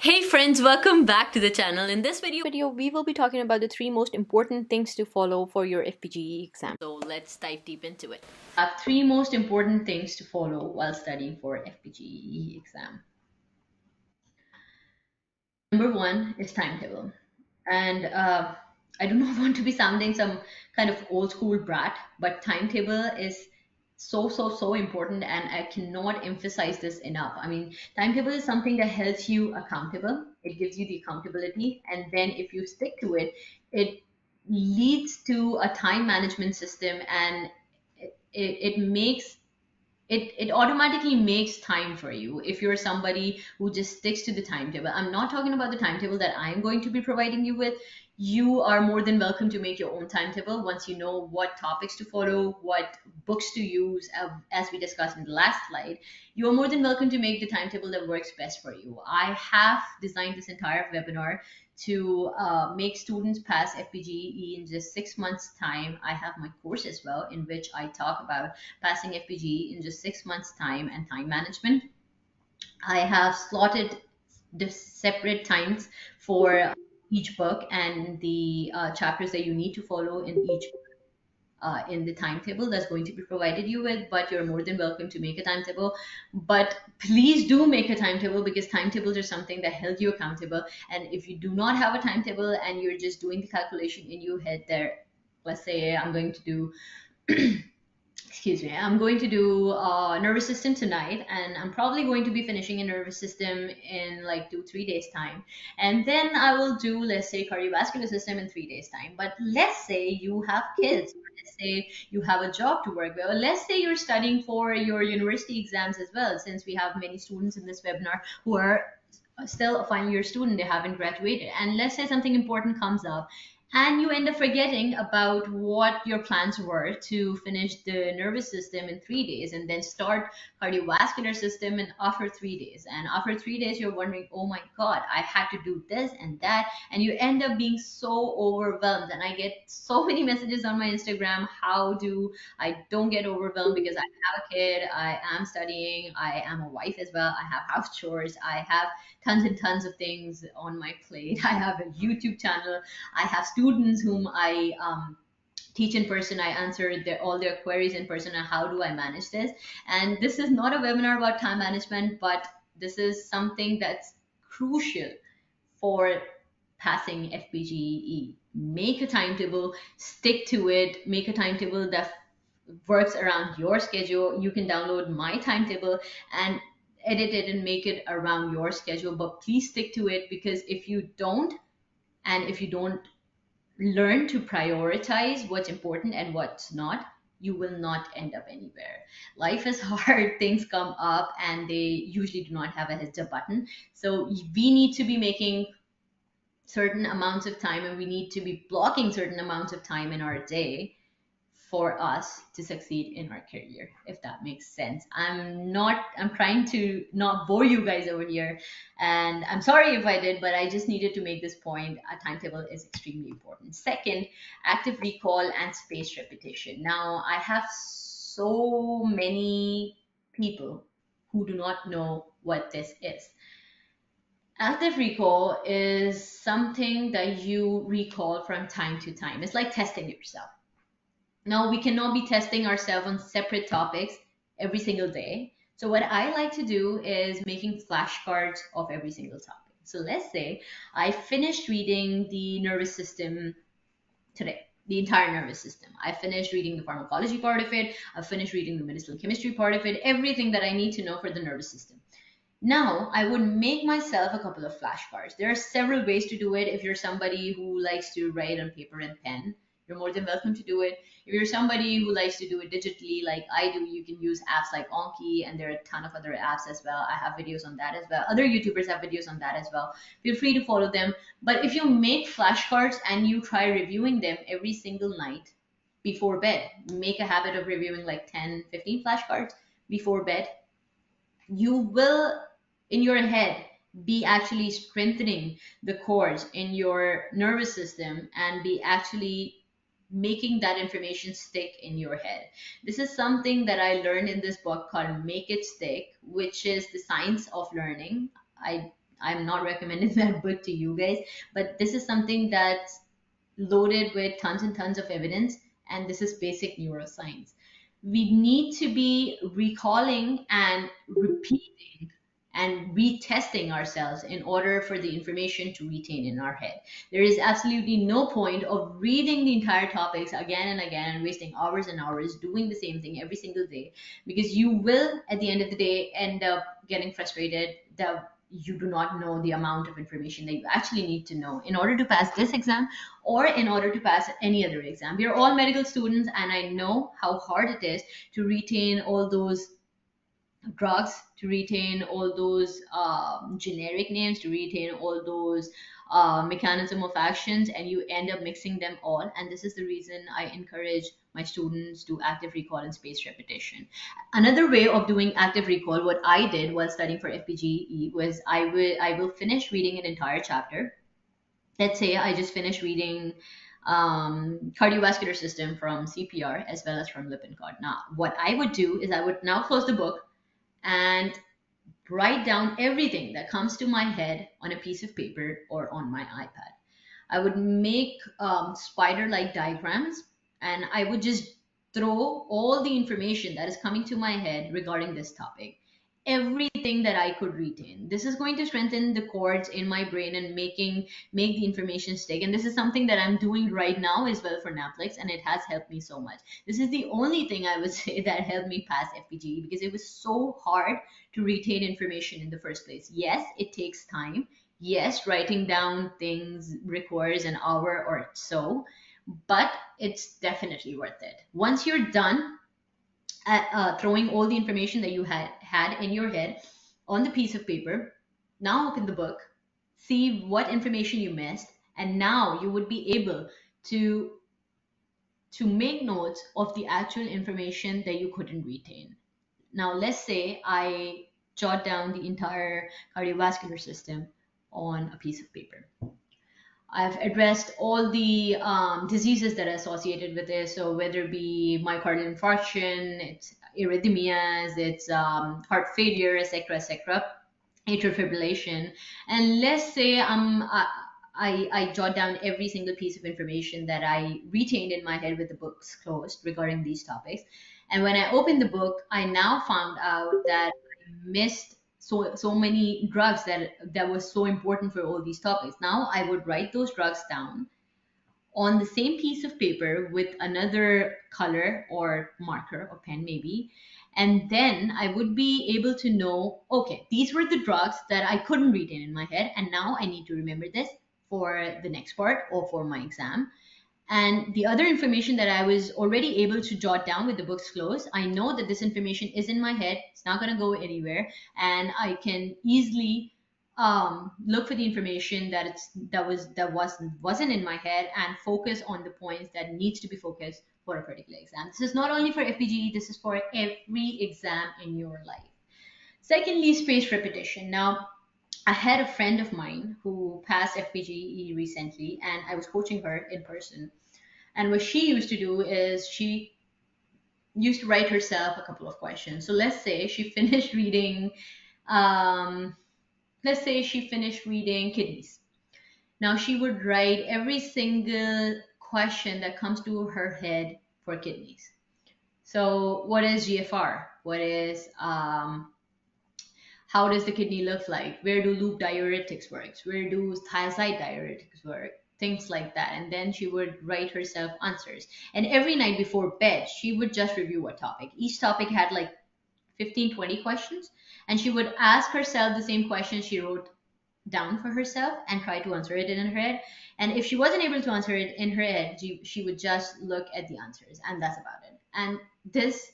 Hey friends, welcome back to the channel. In this video we will be talking about the three most important things to follow for your FPGE exam. So let's dive deep into it. Three most important things to follow while studying for FPGE exam. Number one is timetable. And I do not want to be sounding some kind of old school brat, but timetable is so important, and I cannot emphasize this enough. I mean, timetable is something that helps you accountable. It gives you the accountability, and then if you stick to it, it leads to a time management system, and it makes it automatically makes time for you if you're somebody who just sticks to the timetable. I'm not talking about the timetable that I'm going to be providing you with. You are more than welcome to make your own timetable once you know what topics to follow, what books to use, as we discussed in the last slide. You're more than welcome to make the timetable that works best for you. I have designed this entire webinar to make students pass FPGE in just 6 months time. I have my course as well, in which I talk about passing FPGE in just 6 months time and time management. I have slotted the separate times for each book and the chapters that you need to follow in each in the timetable that's going to be provided you with. But you're more than welcome to make a timetable. But please do make a timetable, because timetables are something that help you accountable. And if you do not have a timetable and you're just doing the calculation in your head there, let's say I'm going to do excuse me, I'm going to do nervous system tonight, and I'm probably going to be finishing a nervous system in like 2-3 days time, and then I will do, let's say, cardiovascular system in 3 days time. But let's say you have kids, or let's say you have a job to work with, or let's say you're studying for your university exams as well, since we have many students in this webinar who are still a final year student, they haven't graduated, and let's say something important comes up and you end up forgetting about what your plans were to finish the nervous system in 3 days and then start cardiovascular system in after 3 days. And after 3 days you're wondering, oh my god, I had to do this and that, and you end up being so overwhelmed. And I get so many messages on my Instagram, how do I don't get overwhelmed, because I have a kid, I am studying, I am a wife as well, I have house chores, I have tons and tons of things on my plate, I have a YouTube channel, I have students whom I teach in person. I answer all their queries in person. And how do I manage this? And this is not a webinar about time management, but this is something that's crucial for passing FPGE. Make a timetable, stick to it, make a timetable that works around your schedule. You can download my timetable and edit it and make it around your schedule, but please stick to it, because if you don't, and if you don't learn to prioritize what's important and what's not, you will not end up anywhere. Life is hard, things come up, and they usually do not have a heads up button. So we need to be making certain amounts of time, and we need to be blocking certain amounts of time in our day for us to succeed in our career, if that makes sense. I'm trying to not bore you guys over here, and I'm sorry if I did, but I just needed to make this point. A timetable is extremely important. Second, active recall and spaced repetition. Now, I have so many people who do not know what this is. Active recall is something that you recall from time to time. It's like testing yourself. Now, we cannot be testing ourselves on separate topics every single day. So what I like to do is making flashcards of every single topic. So let's say I finished reading the nervous system today, the entire nervous system. I finished reading the pharmacology part of it. I finished reading the medicinal chemistry part of it, everything that I need to know for the nervous system. Now, I would make myself a couple of flashcards. There are several ways to do it. If you're somebody who likes to write on paper and pen, you're more than welcome to do it. If you're somebody who likes to do it digitally, like I do, you can use apps like Anki, and there are a ton of other apps as well. I have videos on that as well. Other YouTubers have videos on that as well. Feel free to follow them. But if you make flashcards and you try reviewing them every single night before bed, make a habit of reviewing like 10, 15 flashcards before bed, you will, in your head, be actually strengthening the cores in your nervous system and be actually making that information stick in your head. This is something that I learned in this book called Make It Stick, which is the science of learning. I'm not recommending that book to you guys, but this is something that's loaded with tons and tons of evidence, and this is basic neuroscience. We need to be recalling and repeating and retesting ourselves in order for the information to retain in our head. There is absolutely no point of reading the entire topics again and again and wasting hours and hours doing the same thing every single day, because you will, at the end of the day, end up getting frustrated that you do not know the amount of information that you actually need to know in order to pass this exam or in order to pass any other exam. We are all medical students, and I know how hard it is to retain all those drugs, to retain all those generic names, to retain all those mechanism of actions, and you end up mixing them all. And this is the reason I encourage my students to active recall and spaced repetition. Another way of doing active recall, what I did while studying for FPGE, was I will finish reading an entire chapter. Let's say I just finished reading cardiovascular system from CPR as well as from Lippincott. Now, what I would do is I would now close the book and write down everything that comes to my head on a piece of paper or on my iPad. I would make spider like diagrams, and I would just throw all the information that is coming to my head regarding this topic, everything that I could retain. This is going to strengthen the cords in my brain and make the information stick. And this is something that I'm doing right now as well for NAPLEX, and it has helped me so much. This is the only thing I would say that helped me pass FPGE, because it was so hard to retain information in the first place. Yes, it takes time. Yes, writing down things requires an hour or so, but it's definitely worth it. Once you're done at throwing all the information that you had in your head on the piece of paper, now open the book, see what information you missed, and now you would be able to make notes of the actual information that you couldn't retain. Now, let's say I jot down the entire cardiovascular system on a piece of paper. I've addressed all the diseases that are associated with this. So whether it be myocardial infarction, it's arrhythmias, it's heart failure, etc., atrial fibrillation. And let's say I jot down every single piece of information that I retained in my head with the books closed regarding these topics. And when I opened the book, I now found out that I missed so many drugs that was so important for all these topics. Now I would write those drugs down on the same piece of paper with another color or marker or pen maybe, and then I would be able to know, okay, these were the drugs that I couldn't retain in my head, and now I need to remember this for the next part or for my exam. And the other information that I was already able to jot down with the books closed, I know that this information is in my head. It's not going to go anywhere, and I can easily look for the information that wasn't in my head and focus on the points that needs to be focused for a particular exam. This is not only for FPGE. This is for every exam in your life. Secondly, spaced repetition. Now, I had a friend of mine who passed FPGE recently, and I was coaching her in person. And what she used to do is she used to write herself a couple of questions. So let's say she finished reading, um, let's say she finished reading kidneys. Now she would write every single question that comes to her head for kidneys. So what is GFR? What is how does the kidney look like? Where do loop diuretics work? Where do thiazide diuretics work? Things like that. And then she would write herself answers. And every night before bed, she would just review a topic. Each topic had like 15, 20 questions. And she would ask herself the same question she wrote down for herself and try to answer it in her head. And if she wasn't able to answer it in her head, she would just look at the answers. And that's about it. And this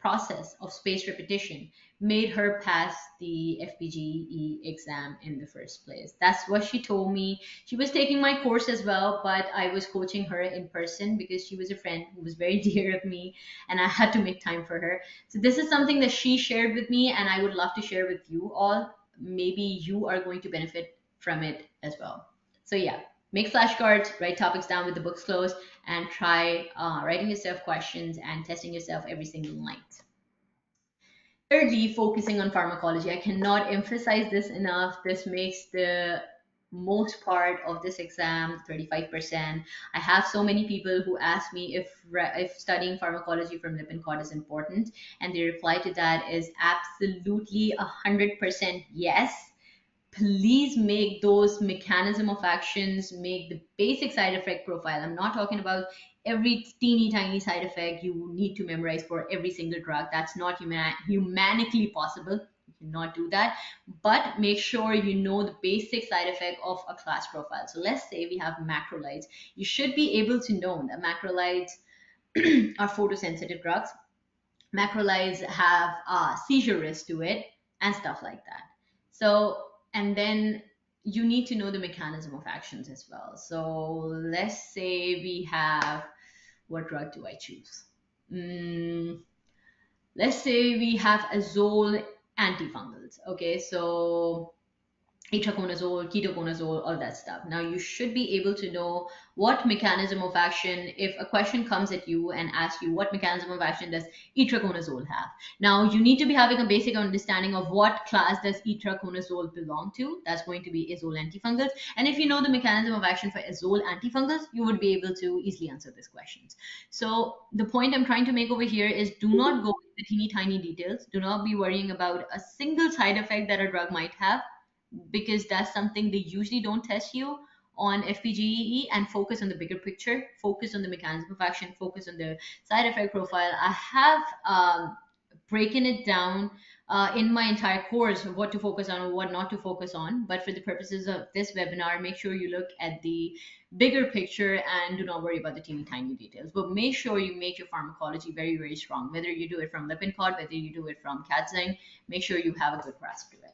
process of spaced repetition made her pass the FPGE exam in the first place. That's what she told me. She was taking my course as well, but I was coaching her in person because she was a friend who was very dear of me, and I had to make time for her. So this is something that she shared with me, and I would love to share with you all. Maybe you are going to benefit from it as well. So yeah, make flashcards, write topics down with the books closed, and try writing yourself questions and testing yourself every single night. Thirdly, focusing on pharmacology. I cannot emphasize this enough. This makes the most part of this exam, 35%. I have so many people who ask me if studying pharmacology from Lippincott is important, and the reply to that is absolutely 100% yes. Please make those mechanism of actions, make the basic side effect profile. I'm not talking about every teeny tiny side effect you need to memorize for every single drug. That's not humanically possible. You cannot do that. But make sure you know the basic side effect of a class profile. So let's say we have macrolides. You should be able to know that macrolides are photosensitive drugs. Macrolides have seizure risk to it and stuff like that. So, and then you need to know the mechanism of actions as well. So let's say we have, what drug do I choose? Mm, let's say we have azole antifungals. Okay, so itraconazole, ketoconazole, all that stuff. Now you should be able to know what mechanism of action, if a question comes at you and asks you what mechanism of action does itraconazole have. Now you need to be having a basic understanding of what class does itraconazole belong to. That's going to be azole antifungals. And if you know the mechanism of action for azole antifungals, you would be able to easily answer these questions. So the point I'm trying to make over here is do not go with the teeny tiny details. Do not be worrying about a single side effect that a drug might have, because that's something they usually don't test you on FPGEE, and focus on the bigger picture, focus on the mechanism of action, focus on the side effect profile. I have broken it down in my entire course of what to focus on and what not to focus on. But for the purposes of this webinar, make sure you look at the bigger picture and do not worry about the teeny tiny details. But make sure you make your pharmacology very, very strong. Whether you do it from Lippincott, whether you do it from Katzing, make sure you have a good grasp to it.